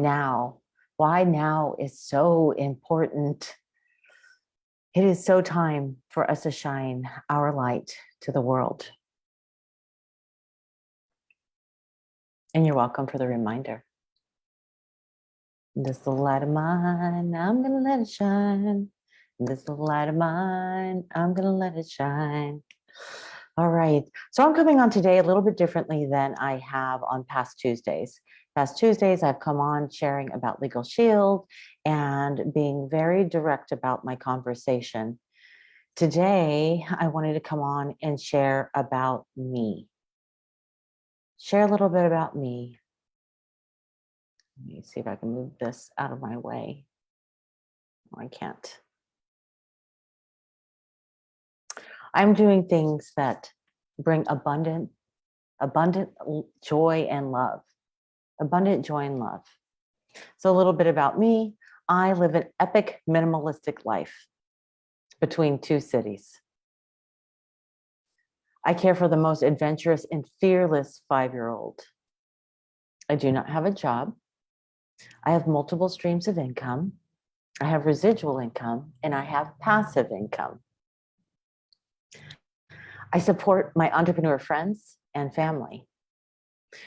now. Why now is so important. It is so time for us to shine our light to the world. And you're welcome for the reminder. This little light of mine, I'm gonna let it shine. This little light of mine, I'm gonna let it shine. All right, so I'm coming on today a little bit differently than I have on past Tuesdays. Past Tuesdays, I've come on sharing about LegalShield and being very direct about my conversation. Today, I wanted to come on and share about me. Share a little bit about me. Let me see if I can move this out of my way. Oh, I can't. I'm doing things that bring abundant joy and love. Abundant joy and love. So a little bit about me. I live an epic minimalistic life between two cities. I care for the most adventurous and fearless 5-year-old. I do not have a job. I have multiple streams of income. I have residual income and I have passive income. I support my entrepreneur friends and family.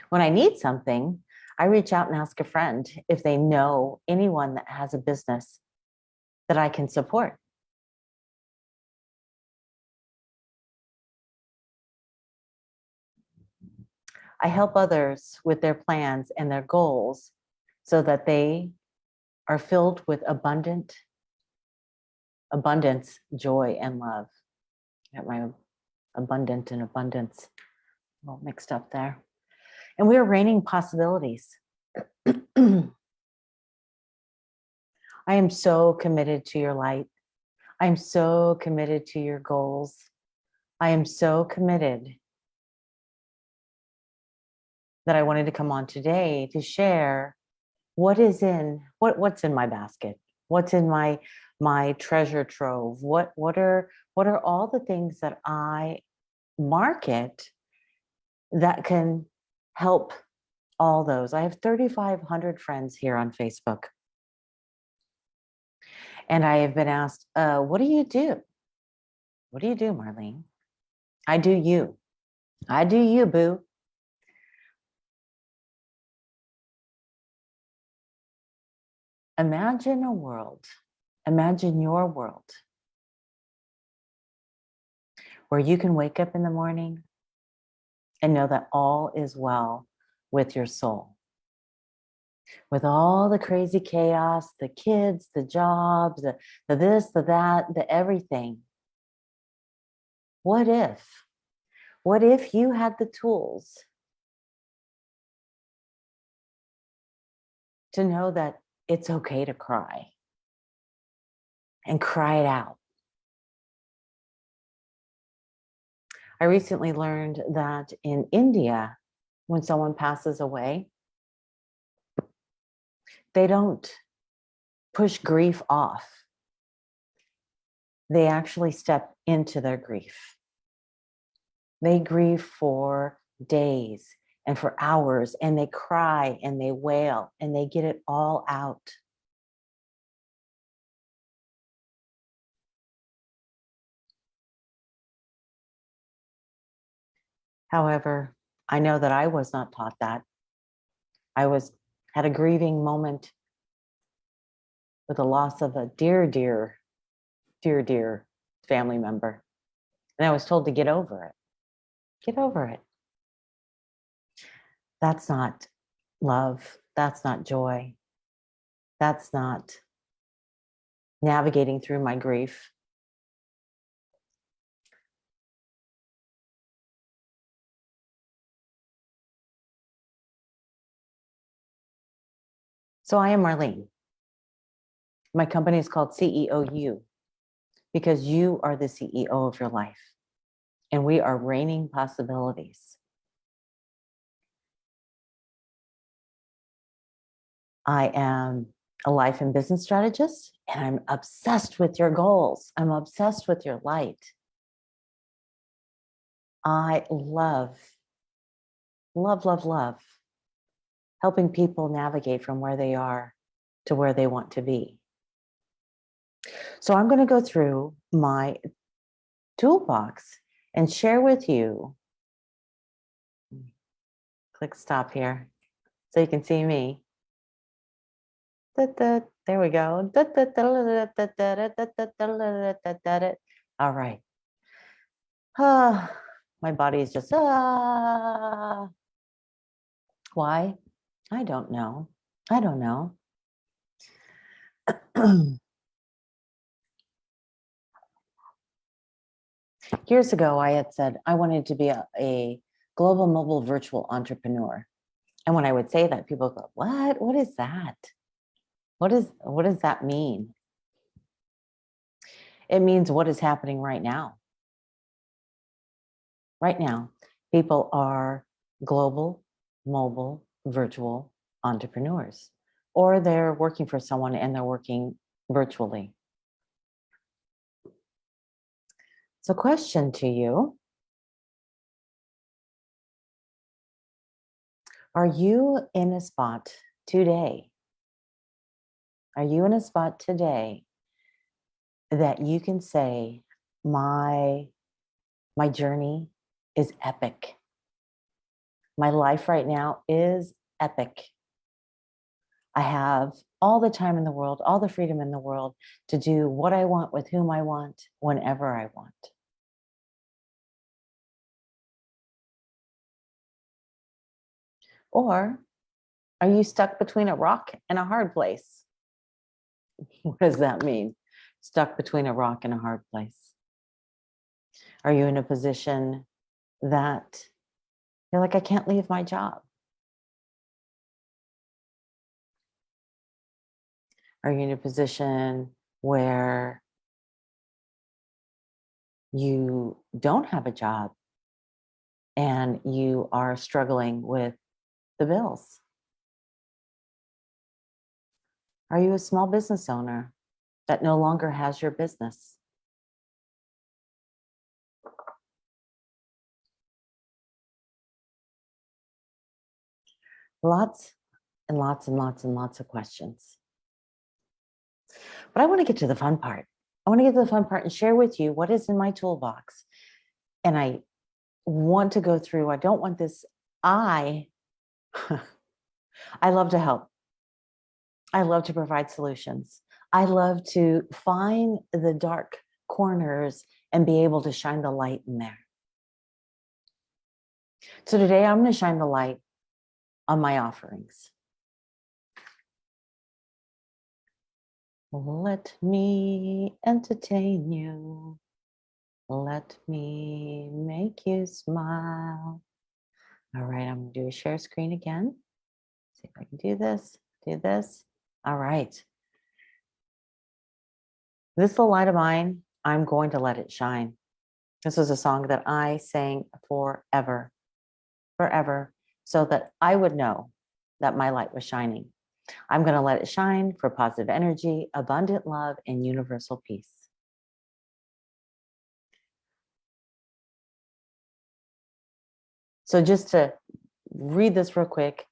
When I need something, I reach out and ask a friend if they know anyone that has a business that I can support. I help others with their plans and their goals so that they are filled with abundance, joy, and love. Got my abundant and abundance all mixed up there. And we are raining possibilities. I am so committed to your light. I am so committed to your goals. I am so committed that I wanted to come on today to share what's in my basket, what's in my treasure trove, what are all the things that I market that can help all those. I have 3,500 friends here on Facebook. And I have been asked, what do you do? What do you do, Marleen? I do you. I do you, boo. Imagine a world, imagine your world, where you can wake up in the morning and know that all is well with your soul. With all the crazy chaos, the kids, the jobs, the this, the that, the everything. What if you had the tools to know that it's okay to cry and cry it out? I recently learned that in India, when someone passes away, they don't push grief off. They actually step into their grief. They grieve for days and for hours, and they cry and they wail and they get it all out. However, I know that I was not taught that. I had a grieving moment with the loss of a dear family member. And I was told to get over it. Get over it. That's not love. That's not joy. That's not navigating through my grief. So I am Marleen. My company is called CEO You, because you are the CEO of your life. And we are raining possibilities. I am a life and business strategist, and I'm obsessed with your goals. I'm obsessed with your light. I love helping people navigate from where they are to where they want to be. So I'm going to go through my toolbox and share with you. Click stop here so you can see me. There we go. All right. My body is just, why? I don't know. I don't know. Years ago, I had said I wanted to be a global mobile virtual entrepreneur. And when I would say that, people go, what? What is that? What does that mean? It means what is happening right now. Right now, people are global, mobile, virtual entrepreneurs, or they're working for someone and they're working virtually. So, question to you. Are you in a spot today? Are you in a spot today that you can say, my journey is epic? My life right now is epic. I have all the time in the world, all the freedom in the world to do what I want with whom I want, whenever I want. Or are you stuck between a rock and a hard place? What does that mean? Stuck between a rock and a hard place. Are you in a position that you're like, I can't leave my job? Are you in a position where you don't have a job and you are struggling with the bills? Are you a small business owner that no longer has your business? Lots and lots and lots and lots of questions. But I want to get to the fun part. I want to get to the fun part and share with you what is in my toolbox. And I want to go through, I don't want this, I love to help. I love to provide solutions. I love to find the dark corners and be able to shine the light in there. So today I'm going to shine the light on my offerings. Let me entertain you. Let me make you smile. All right, I'm going to do a share screen again. See if I can do this, do this. All right. This little light of mine, I'm going to let it shine. This is a song that I sang forever, so that I would know that my light was shining. I'm going to let it shine for positive energy, abundant love, and universal peace. So just to read this real quick,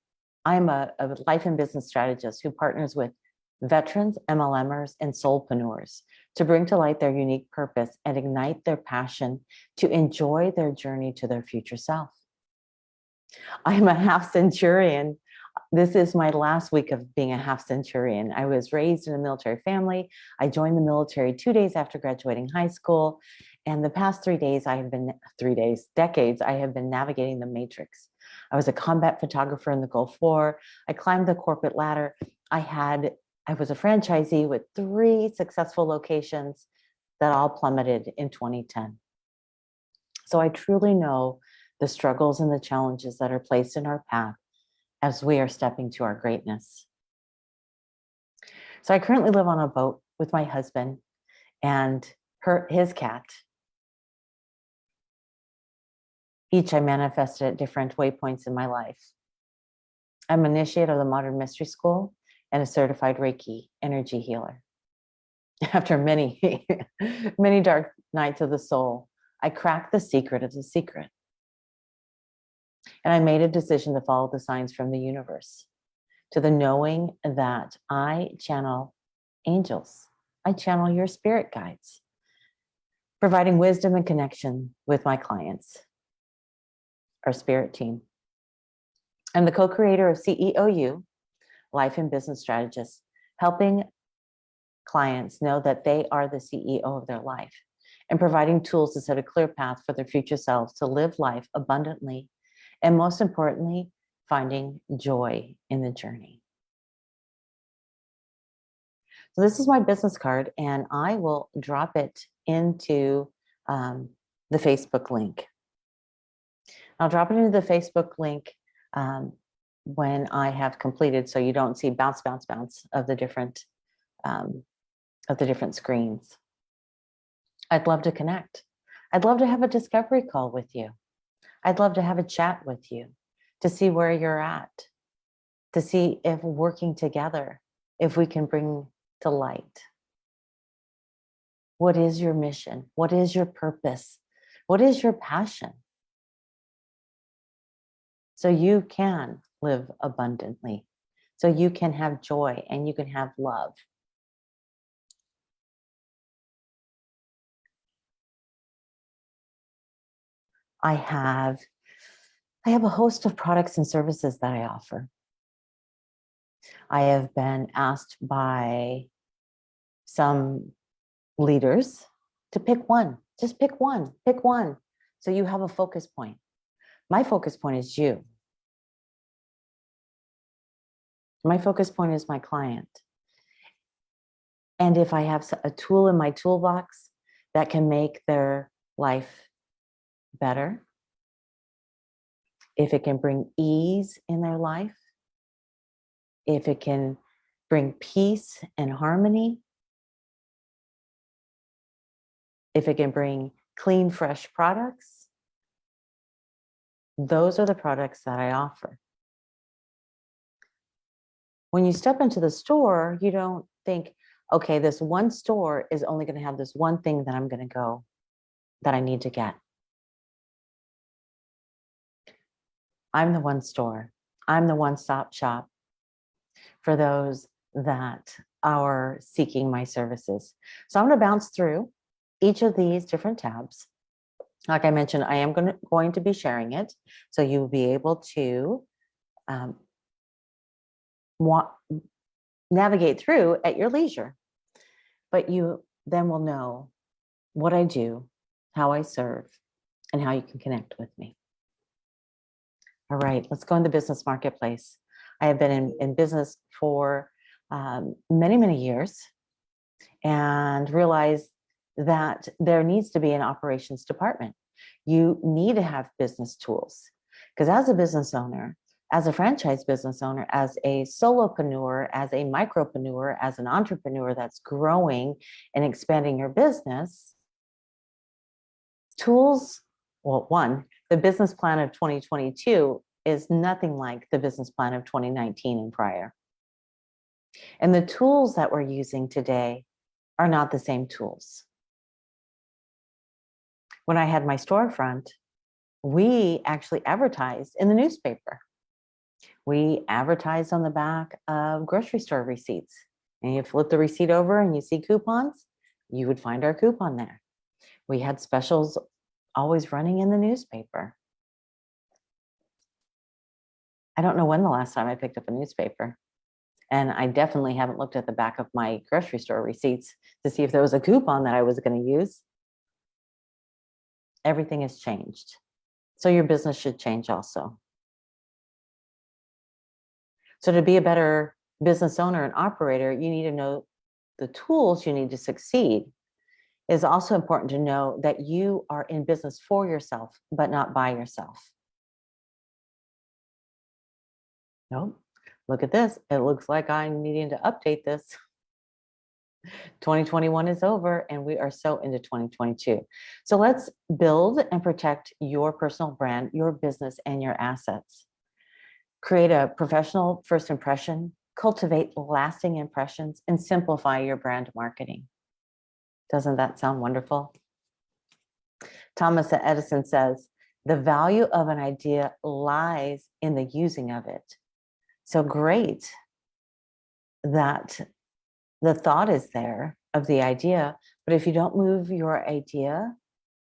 I'm a life and business strategist who partners with veterans, MLM'rs, and Soulpreneurs to bring to light their unique purpose and ignite their passion to enjoy their journey to their future self. I'm a half centurion. This is my last week of being a half centurion. I was raised in a military family. I joined the military 2 days after graduating high school. And the past 3 days, decades, I have been navigating the matrix. I was a combat photographer in the Gulf War. I climbed the corporate ladder. I was a franchisee with 3 successful locations that all plummeted in 2010. So I truly know the struggles and the challenges that are placed in our path as we are stepping to our greatness. So I currently live on a boat with my husband and his cat. Each I manifested at different waypoints in my life. I'm an initiate of the Modern Mystery School and a certified Reiki energy healer. After many, many dark nights of the soul, I cracked the secret of the secret. And I made a decision to follow the signs from the universe. to the knowing that I channel angels. I channel your spirit guides, providing wisdom and connection with my clients, our spirit team. I'm the co-creator of CEOU, Life and Business Strategist, helping clients know that they are the CEO of their life and providing tools to set a clear path for their future selves to live life abundantly and, most importantly, finding joy in the journey. So this is my business card, and I will drop it into the Facebook link. I'll drop it into the Facebook link when I have completed, so you don't see bounce of the different screens. I'd love to connect. I'd love to have a discovery call with you. I'd love to have a chat with you to see where you're at, to see if working together, if we can bring to light. What is your mission? What is your purpose? What is your passion? So you can live abundantly, so you can have joy and you can have love. I have a host of products and services that I offer. I have been asked by some leaders to pick one, just pick one. So you have a focus point. My focus point is you. My focus point is my client. And if I have a tool in my toolbox that can make their life better, if it can bring ease in their life, if it can bring peace and harmony, if it can bring clean, fresh products, those are the products that I offer. When you step into the store, you don't think, okay, this one store is only going to have this one thing that I'm going to go, that I need to get. I'm the one store. I'm the one-stop shop for those that are seeking my services. So I'm going to bounce through each of these different tabs. Like I mentioned, I am going to be sharing it, so you will be able to navigate through at your leisure. But you then will know what I do, how I serve, and how you can connect with me. All right, let's go in the business marketplace. I have been in business for many, many years and realized that there needs to be an operations department. You need to have business tools, because as a business owner, as a franchise business owner, as a solopreneur, as a micropreneur, as an entrepreneur that's growing and expanding your business, tools, well, one, the business plan of 2022 is nothing like the business plan of 2019 and prior. And the tools that we're using today are not the same tools. When I had my storefront, we actually advertised in the newspaper. We advertised on the back of grocery store receipts. And you flip the receipt over and you see coupons, you would find our coupon there. We had specials always running in the newspaper. I don't know when the last time I picked up a newspaper. And I definitely haven't looked at the back of my grocery store receipts to see if there was a coupon that I was going to use. Everything has changed. So your business should change also. So to be a better business owner and operator, you need to know the tools you need to succeed. It is also important to know that you are in business for yourself, but not by yourself. Nope. Look at this. It looks like I'm needing to update this. 2021 is over and we are so into 2022. So let's build and protect your personal brand, your business, and your assets. Create a professional first impression, cultivate lasting impressions, and simplify your brand marketing. Doesn't that sound wonderful? Thomas Edison says, the value of an idea lies in the using of it, So great that the thought is there of the idea, but if you don't move your idea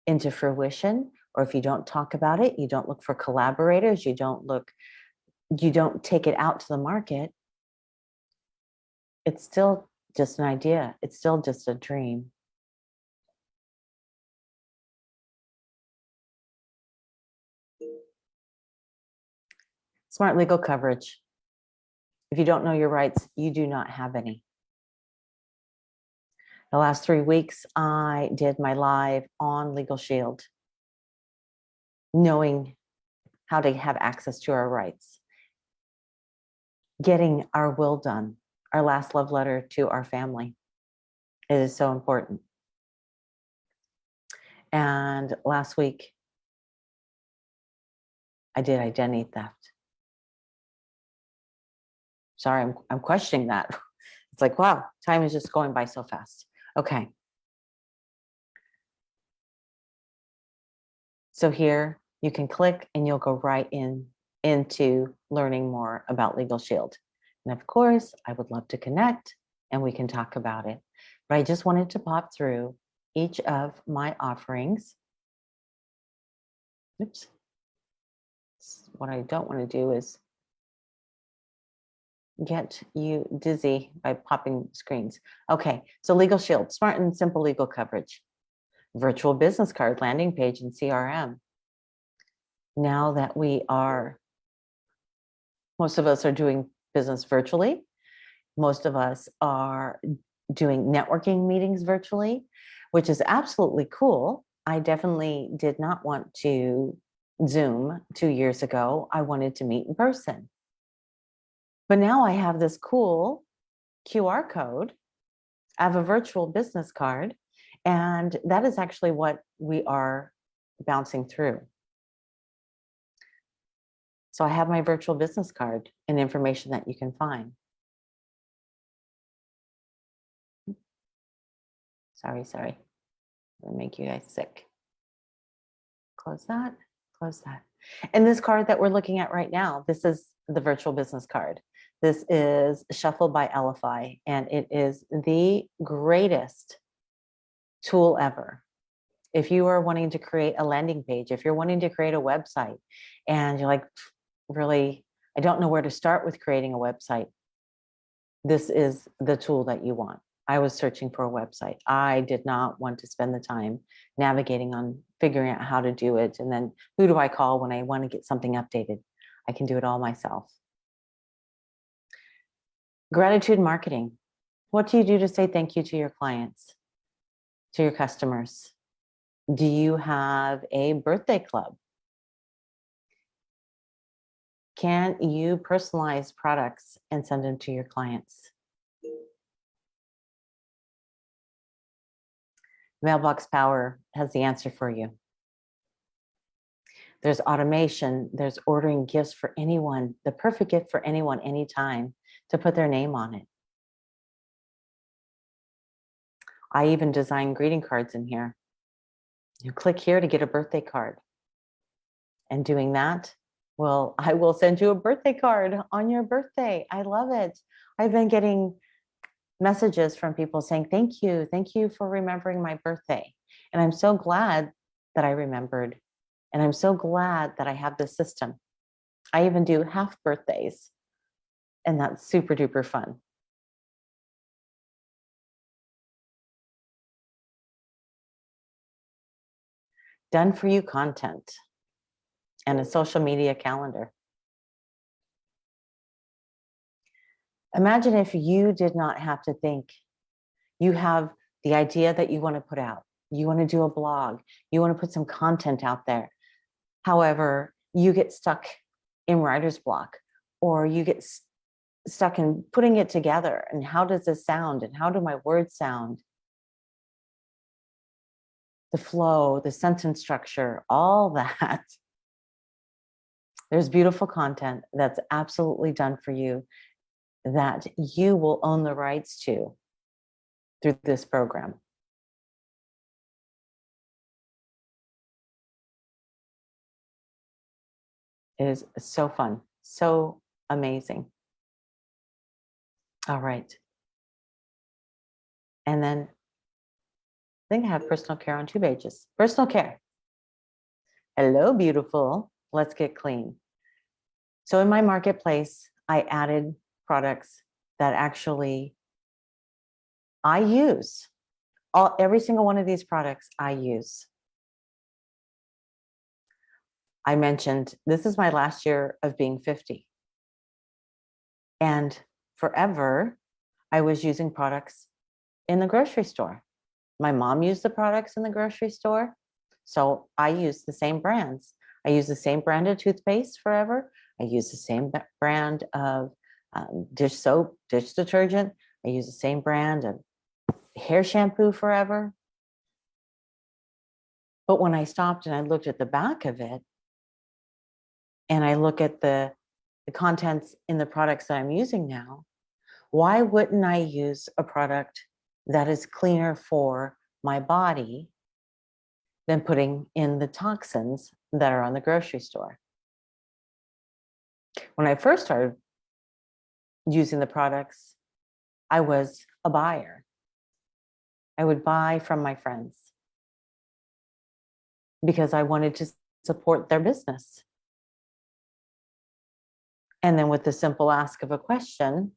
into fruition, or if you don't talk about it, you don't look for collaborators, you don't take it out to the market, it's still just an idea. It's still just a dream. Smart legal coverage. If you don't know your rights, you do not have any. The last 3 weeks, I did my live on LegalShield, knowing how to have access to our rights, getting our will done, our last love letter to our family. It is so important. And last week, I did identity theft. Sorry, I'm questioning that. It's like, wow, time is just going by so fast. Okay. So here you can click and you'll go right into learning more about LegalShield. And of course, I would love to connect and we can talk about it. But I just wanted to pop through each of my offerings. Oops. What I don't want to do is get you dizzy by popping screens. Okay, so LegalShield, smart and simple legal coverage. Virtual business card, landing page, and CRM. Now that most of us are doing business virtually. Most of us are doing networking meetings virtually, which is absolutely cool. I definitely did not want to Zoom 2 years ago. I wanted to meet in person. But now I have this cool QR code. I have a virtual business card, and that is actually what we are bouncing through. So I have my virtual business card and information that you can find. Sorry. I'm gonna make you guys sick. Close that, close that. And this card that we're looking at right now, this is the virtual business card. This is shuffled by LFI, and it is the greatest tool ever. If you are wanting to create a landing page, if you're wanting to create a website, and you're like, really, I don't know where to start with creating a website, this is the tool that you want. I was searching for a website. I did not want to spend the time navigating on figuring out how to do it. And then who do I call when I want to get something updated? I can do it all myself. Gratitude marketing. What do you do to say thank you to your clients, to your customers? Do you have a birthday club? Can you personalize products and send them to your clients? Mailbox Power has the answer for you. There's automation, there's ordering gifts for anyone, the perfect gift for anyone, anytime, to put their name on it. I even design greeting cards in here. You click here to get a birthday card. And doing that, well, I will send you a birthday card on your birthday. I love it. I've been getting messages from people saying, thank you for remembering my birthday. And I'm so glad that I remembered. And I'm so glad that I have this system. I even do half birthdays, and that's super duper fun. Done for you content and a social media calendar. Imagine if you did not have to think. You have the idea that you want to put out. You want to do a blog. You want to put some content out there. However, you get stuck in writer's block, or you get stuck in putting it together. And how does this sound? And how do my words sound? The flow, the sentence structure, all that. There's beautiful content that's absolutely done for you that you will own the rights to through this program. It is so fun, so amazing. All right. And then I think I have personal care on 2 pages. Personal care. Hello, beautiful. Let's get clean. So in my marketplace, I added products that actually I use. Every single one of these products I use. I mentioned this is my last year of being 50. And forever, I was using products in the grocery store. My mom used the products in the grocery store. So I use the same brands. I use the same brand of toothpaste forever. I use the same brand of dish soap, dish detergent. I use the same brand of hair shampoo forever. But when I stopped and I looked at the back of it, and I look at the contents in the products that I'm using now, why wouldn't I use a product that is cleaner for my body than putting in the toxins that are on the grocery store? When I first started using the products, I was a buyer. I would buy from my friends because I wanted to support their business. And then with the simple ask of a question,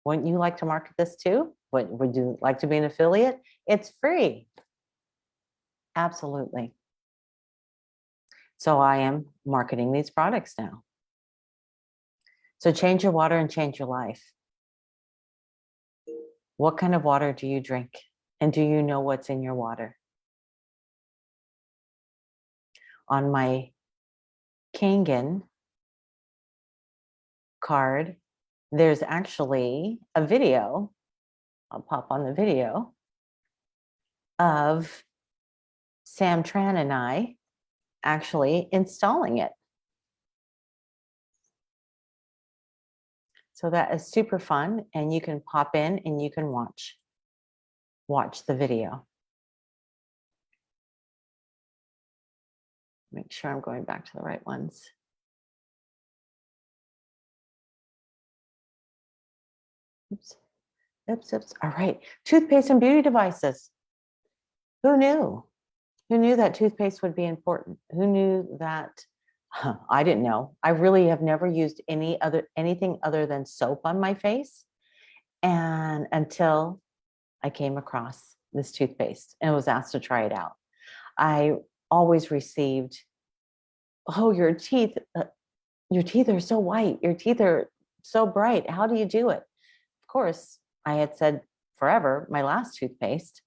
wouldn't you like to market this too? Would you like to be an affiliate? It's free. Absolutely. So I am marketing these products now. So change your water and change your life. What kind of water do you drink? And do you know what's in your water? On my Kangen card, there's actually a video. I'll pop on the video of Sam Tran and I actually installing it. So that is super fun, and you can pop in and you can watch the video. Make sure I'm going back to the right ones. Oops. All right. Toothpaste and beauty devices. Who knew? Who knew that toothpaste would be important? Who knew that? I didn't know. I really have never used anything other than soap on my face. And until I came across this toothpaste and was asked to try it out. I always received, oh, your teeth are so white. Your teeth are so bright. How do you do it? Of course, I had said forever, my last toothpaste.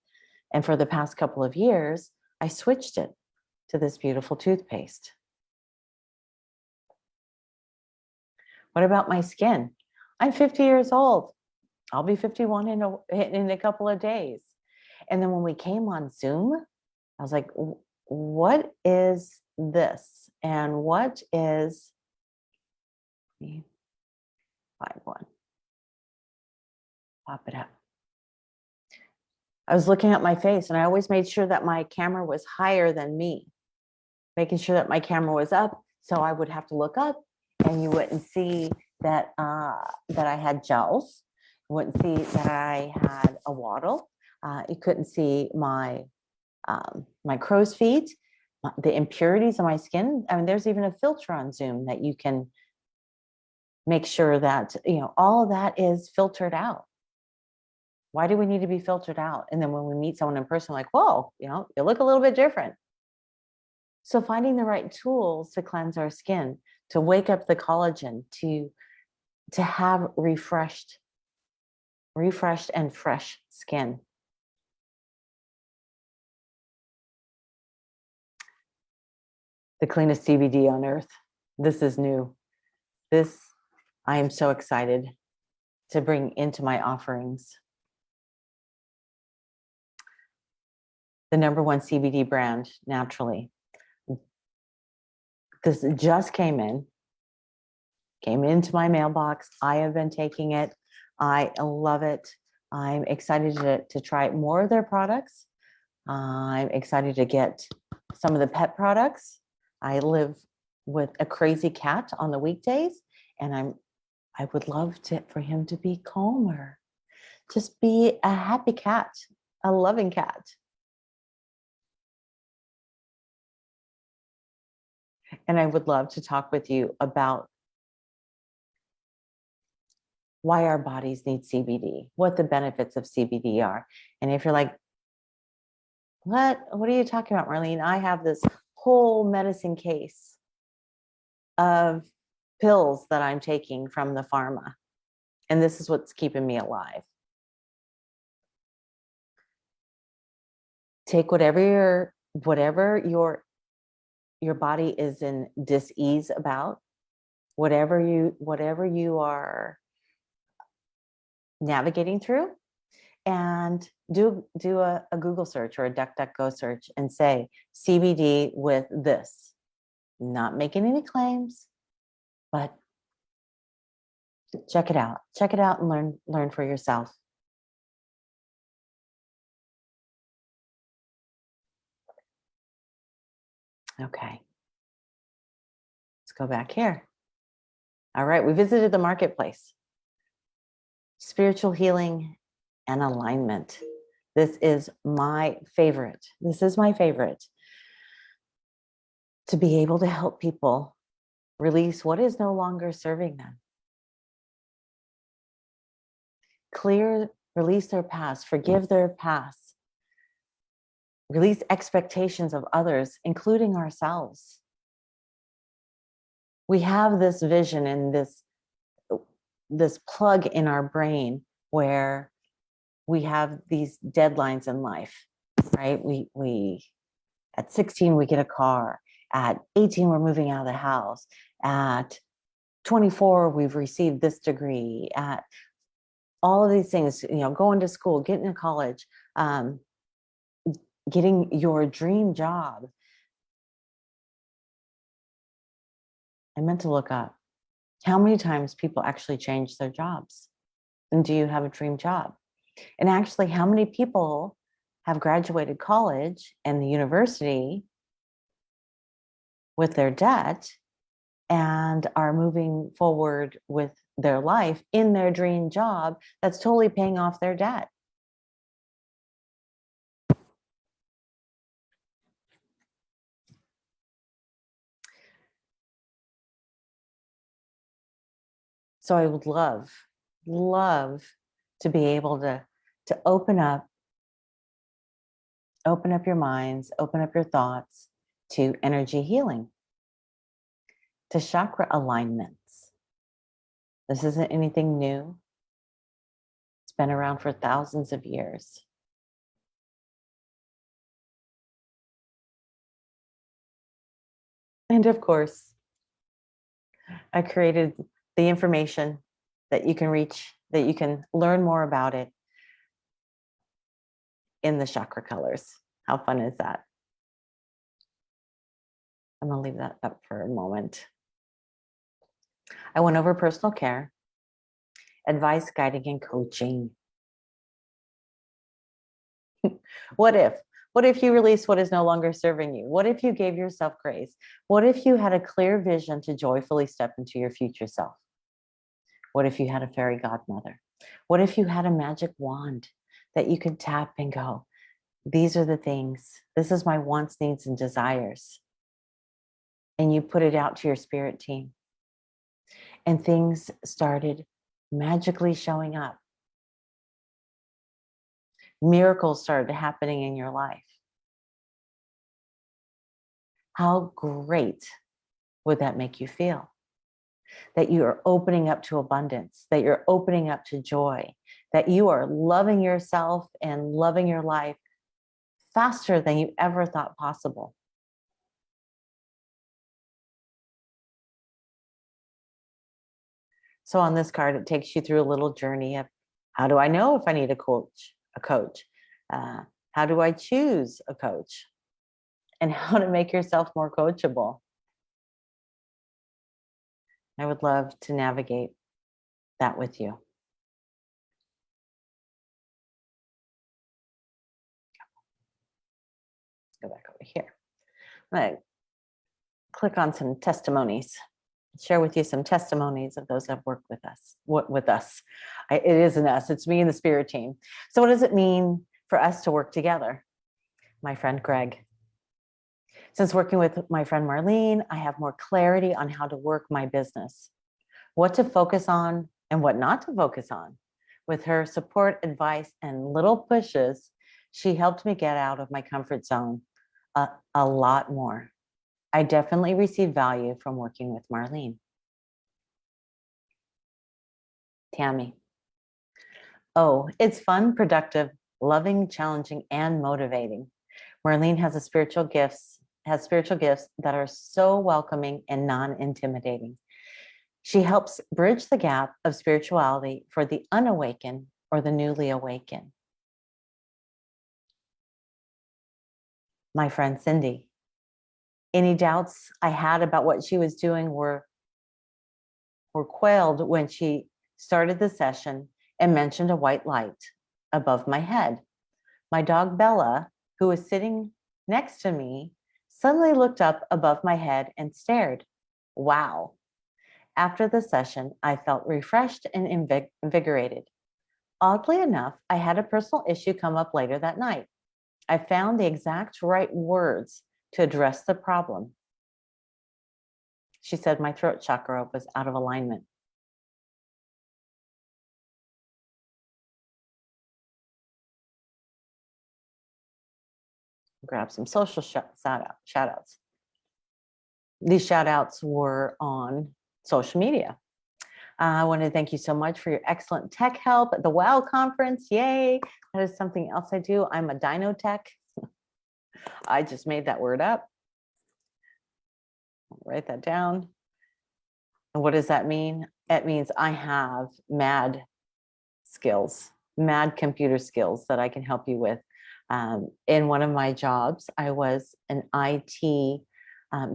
And for the past couple of years, I switched it to this beautiful toothpaste. What about my skin? I'm 50 years old. I'll be 51 in a couple of days. And then when we came on Zoom, I was like, what is this? And what is, let me find one. Pop it up. I was looking at my face, and I always made sure that my camera was higher than me, making sure that my camera was up. So I would have to look up, and you wouldn't see that that I had gels. You wouldn't see that I had a waddle. You couldn't see my my crow's feet, the impurities on my skin. I mean, there's even a filter on Zoom that you can make sure that, you know, all of that is filtered out. Why do we need to be filtered out? And then when we meet someone in person, like, whoa, you know, you look a little bit different. So finding the right tools to cleanse our skin, to wake up the collagen, to have refreshed and fresh skin. The cleanest CBD on earth. This is new. This, I am so excited to bring into my offerings. The #1 CBD brand, naturally. This just came into my mailbox. I have been taking it. I love it. I'm excited to try more of their products. I'm excited to get some of the pet products. I live with a crazy cat on the weekdays, and I would love for him to be calmer. Just be a happy cat, a loving cat. And I would love to talk with you about why our bodies need CBD, what the benefits of CBD are. And if you're like, what are you talking about, Marleen? I have this whole medicine case of pills that I'm taking from the pharma, and this is what's keeping me alive. Take whatever your body is in dis-ease about, whatever you are navigating through, and do a Google search or a DuckDuckGo search and say CBD with this. Not making any claims, but check it out. Check it out and learn for yourself. Okay. Let's go back here. All right, we visited the marketplace. Spiritual healing and alignment. This is my favorite. This is my favorite. To be able to help people release what is no longer serving them. Release their past, forgive their past. Release expectations of others, including ourselves. We have this vision and this plug in our brain where we have these deadlines in life, right? We at 16 we get a car, at 18 we're moving out of the house, at 24 we've received this degree, at all of these things, going to school, getting to college, getting your dream job. I meant to look up how many times people actually change their jobs. And do you have a dream job? And actually, how many people have graduated college and the university with their debt and are moving forward with their life in their dream job that's totally paying off their debt? So I would love to be able to open up your minds, open up your thoughts to energy healing, to chakra alignments. This isn't anything new. It's been around for thousands of years. And of course, I created the information that you can learn more about it in the chakra colors. How fun is that? I'm gonna leave that up for a moment. I went over personal care, advice, guiding, and coaching. What if you release what is no longer serving you? What if you gave yourself grace? What if you had a clear vision to joyfully step into your future self? What if you had a fairy godmother? What if you had a magic wand that you could tap and go, these are the things, this is my wants, needs, and desires. And you put it out to your spirit team. And things started magically showing up. Miracles started happening in your life. How great would that make you feel? That you are opening up to abundance, that you're opening up to joy, that you are loving yourself and loving your life faster than you ever thought possible. So on this card, it takes you through a little journey of how do I know if I need a coach? How do I choose a coach? And how to make yourself more coachable. I would love to navigate that with you. Let's go back over here. I'm going to click on some testimonies. share with you some testimonies of those that have worked with us. It isn't us, it's me and the spirit team. So what does it mean for us to work together? My friend Greg. Since working with my friend Marleen, I have more clarity on how to work my business, what to focus on and what not to focus on. With her support, advice, and little pushes, she helped me get out of my comfort zone a lot more. I definitely received value from working with Marleen. Tammy. Oh, it's fun, productive, loving, challenging, and motivating. Marleen has spiritual gifts that are so welcoming and non-intimidating. She helps bridge the gap of spirituality for the unawakened or the newly awakened. My friend Cindy. Any doubts I had about what she was doing were quelled when she started the session and mentioned a white light above my head. My dog Bella, who was sitting next to me, suddenly looked up above my head and stared. Wow. After the session, I felt refreshed and invigorated. Oddly enough, I had a personal issue come up later that night. I found the exact right words to address the problem. She said my throat chakra was out of alignment. Grab some social shout-outs. These shout-outs were on social media. I want to thank you so much for your excellent tech help at the WOW conference. Yay. That is something else I do. I'm a dino tech. I just made that word up. I'll write that down. And what does that mean? It means I have mad skills, mad computer skills that I can help you with. In one of my jobs, I was an IT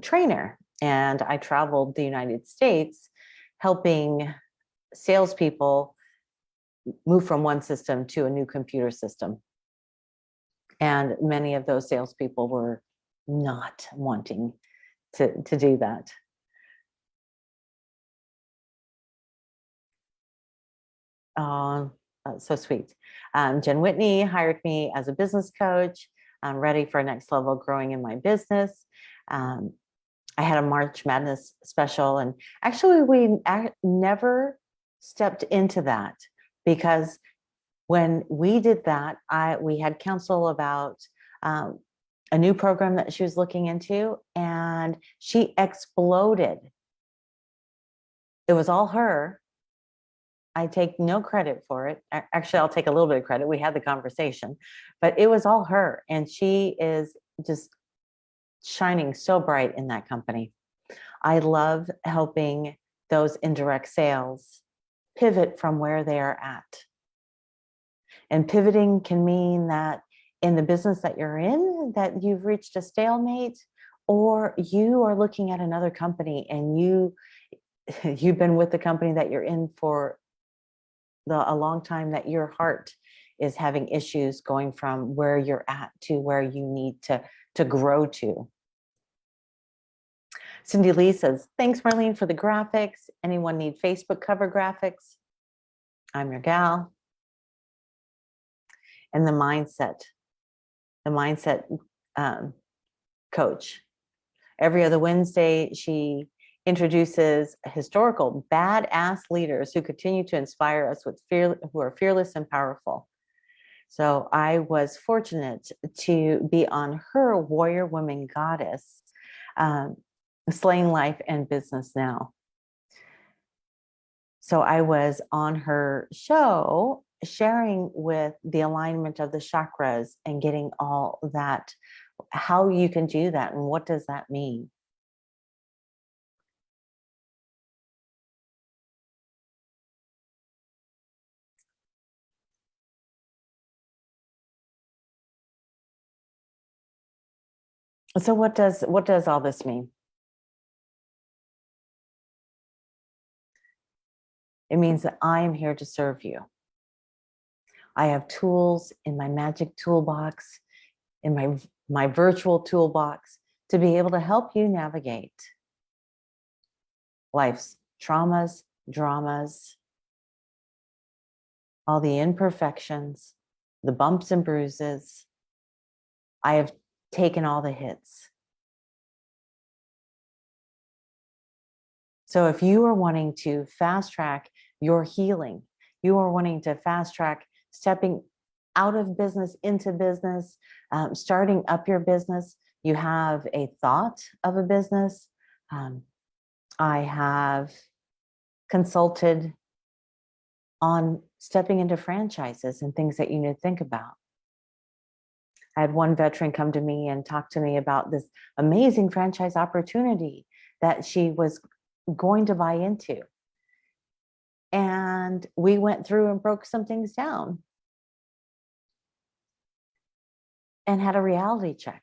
trainer, and I traveled the United States helping salespeople move from one system to a new computer system. And many of those salespeople were not wanting to do that. So sweet. Jen Whitney hired me as a business coach. I'm ready for next level growing in my business. I had a March Madness special, and actually we never stepped into that, because when we did that, we had counsel about a new program that she was looking into, and she exploded. It was all her. I take no credit for it. Actually, I'll take a little bit of credit. We had the conversation, but it was all her. And she is just shining so bright in that company. I love helping those indirect sales pivot from where they are at. And pivoting can mean that in the business that you're in, that you've reached a stalemate, or you are looking at another company and you've been with the company that you're in for a long time, that your heart is having issues going from where you're at to where you need to grow to. Cindy Lee says, thanks, Marleen, for the graphics. Anyone need Facebook cover graphics? I'm your gal. And the mindset coach. Every other Wednesday, she introduces historical badass leaders who continue to inspire us who are fearless and powerful. So I was fortunate to be on her Warrior Woman Goddess, Slaying Life and Business Now. So I was on her show sharing with the alignment of the chakras and getting all that, how you can do that and what does that mean. So what does all this mean? It means that I am here to serve you. I have tools in my magic toolbox, in my virtual toolbox, to be able to help you navigate. life's traumas, dramas, all the imperfections, the bumps and bruises. I have taken all the hits. So if you are wanting to fast track your healing, you are wanting to fast track stepping out of business into business, starting up your business, you have a thought of a business. I have consulted on stepping into franchises and things that you need to think about. I had one veteran come to me and talk to me about this amazing franchise opportunity that she was going to buy into. And we went through and broke some things down and had a reality check.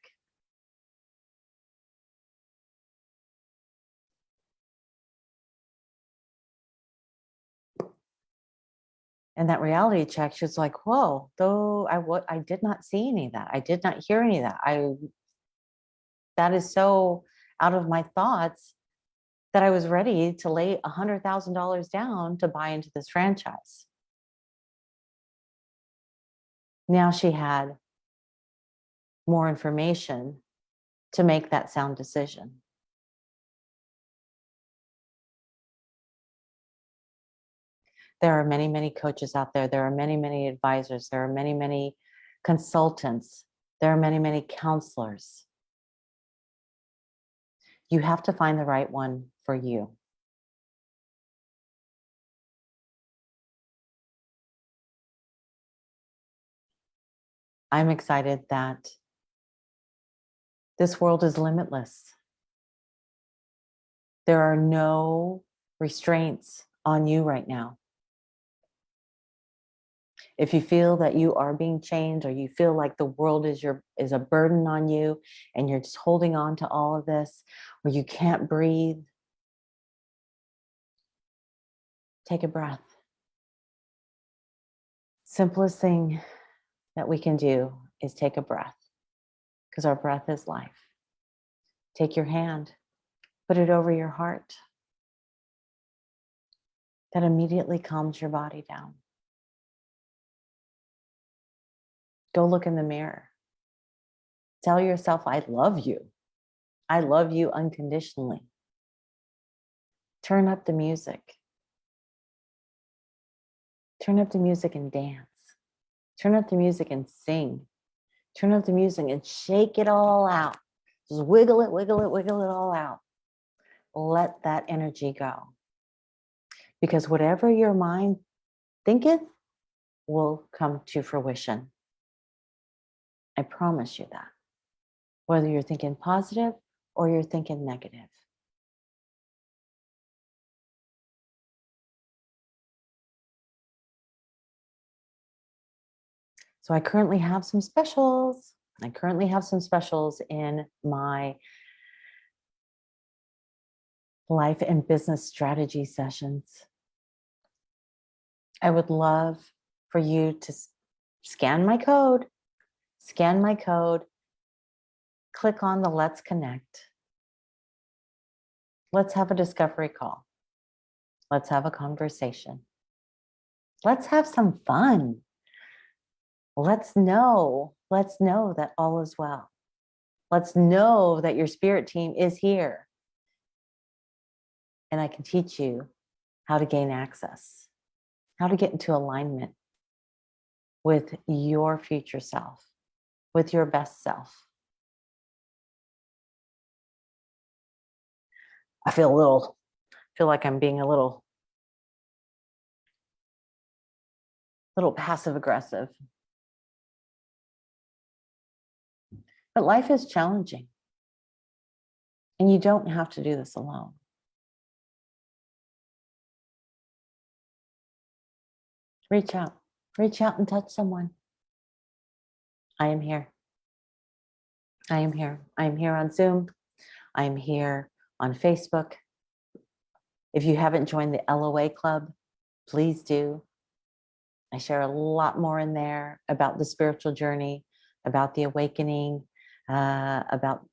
And that reality check, she was like, whoa, though I did not see any of that. I did not hear any of that. That is so out of my thoughts that I was ready to lay $100,000 down to buy into this franchise. Now she had more information to make that sound decision. There are many, many coaches out there. There are many, many advisors. There are many, many consultants. There are many, many counselors. You have to find the right one for you. I'm excited that this world is limitless. There are no restraints on you right now. If you feel that you are being chained, or you feel like the world is a burden on you and you're just holding on to all of this, or you can't breathe, take a breath. Simplest thing that we can do is take a breath, because our breath is life. Take your hand, put it over your heart. That immediately calms your body down. Go look in the mirror. Tell yourself, I love you. I love you unconditionally. Turn up the music. Turn up the music and dance. Turn up the music and sing. Turn up the music and shake it all out. Just wiggle it, wiggle it, wiggle it all out. Let that energy go. Because whatever your mind thinketh will come to fruition. I promise you that. Whether you're thinking positive or you're thinking negative. So I currently have some specials. I currently have some specials in my life and business strategy sessions. I would love for you to scan my code, click on the Let's Connect. Let's have a discovery call. Let's have a conversation. Let's have some fun. Let's know that all is well. Let's know that your spirit team is here. And I can teach you how to gain access, how to get into alignment with your future self, with your best self. I feel like I'm being a little passive aggressive. But life is challenging. And you don't have to do this alone. Reach out and touch someone. I am here. I am here. I am here on Zoom. I am here on Facebook. If you haven't joined the LOA Club, please do. I share a lot more in there about the spiritual journey, about the awakening, about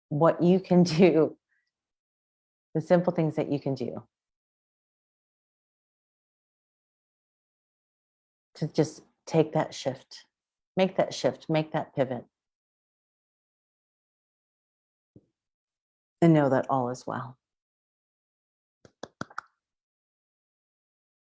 what you can do The simple things that you can do to just take that shift, make that pivot, and know that all is well.